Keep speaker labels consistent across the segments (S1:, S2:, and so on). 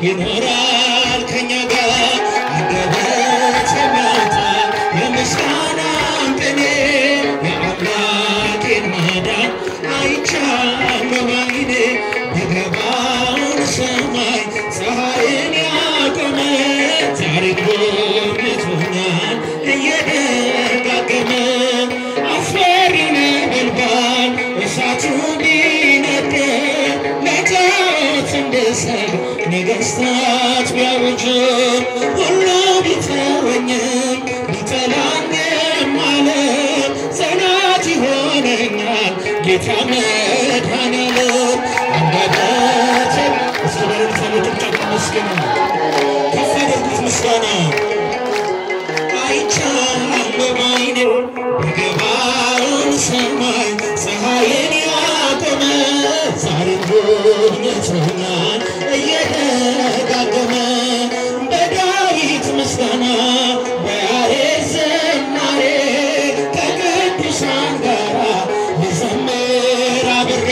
S1: ይኖራል ከኛ ጋር አንደበት የሚያወጣ የምስጋናን ቅኔ የአምላኬን ማዳን አይቻለሁ ባይኔ በገባውን ሰማይ ፀሐይን ያቆመ ዛሬ ጎብኝቶኛል እየደጋገመ አስፈሪ ነበልባል እሳቱ ቢነድ ለጣዖት እንድሰግድ ነገሥታት ቢያውጁ ሁሉ ቢተወኝም ቢጠላኝም ዓለም ጽናት ይሆነኛል ጌታ መድኃኔዓለም አንደበቴን እስኪ በእልልታ በጭብጨባ አመስግኑ ከፍ አድርጉት ምስጋና አይቻለሁ ባይኔ በገባውን ሰማይ ፀሐይን ያቆመ ዛሬም ጎብኝቶኛል እየደጋገመ በዳዊት ምስጋና በያሬድ ዝማሬ ከቅዱሳን ጋራ ልዘምር አብሬ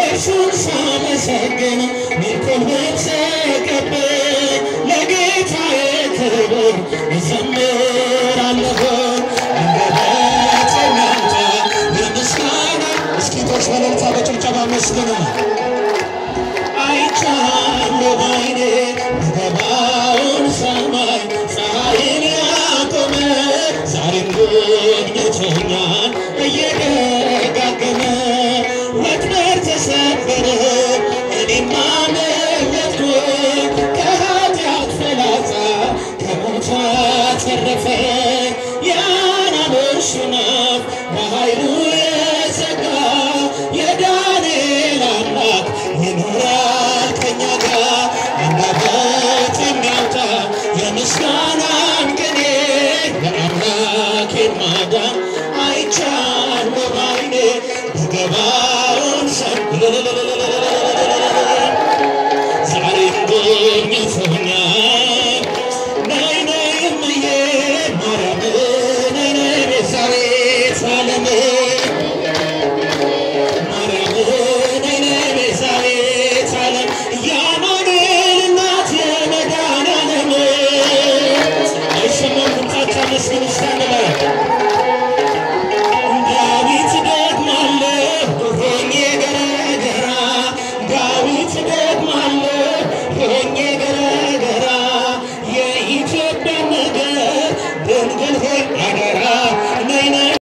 S1: እርሱን ሳመሰግን ምርኮን ስቀበል ለጌታዬ ክብር እዘምራለሁ አንደበቴን ያንተ የምስጋና እስኪ ቶች በእልልታ በጭብጨባ አመስግኑ አይቻለሁ ባይኔ በገባውን ሰማይ ፀሐይን ያቆመ ዛሬም ጎብኝቶኛል እየደጋገመ ወጥመድ ተሰበረ እኔም አመለጥኩ ከኃጢአት ፍላጻ ከሞት አተረፈኝ የአናብስቱን አፍ በኃይሉ የዘጋ የዳንኤል አምላክ ይኖራል ከኛ ጋር አንደበት የሚያወጣ የምስጋናን ቅኔ የአምላኬን ማዳን አይቻለሁ ባይኔ በገባውን ዛሬም ጎብኝቶኛል ነይ ነይ እምዬ ማርያም ነይ ነይ ቤዛዊተ ዓለም ማርያም ነይ ነይ ቤዛዊተ ዓለም የአማኑኤል እናት የመድኃኔዓለም አይሰማም ድምፃችሁ አመስግኑ እስኪ አንድ ላይ ዳዊት ደግማለሁ ሆኜ ገረገራ ዳዊት ደግማለሁ ሆኜ ገረገራ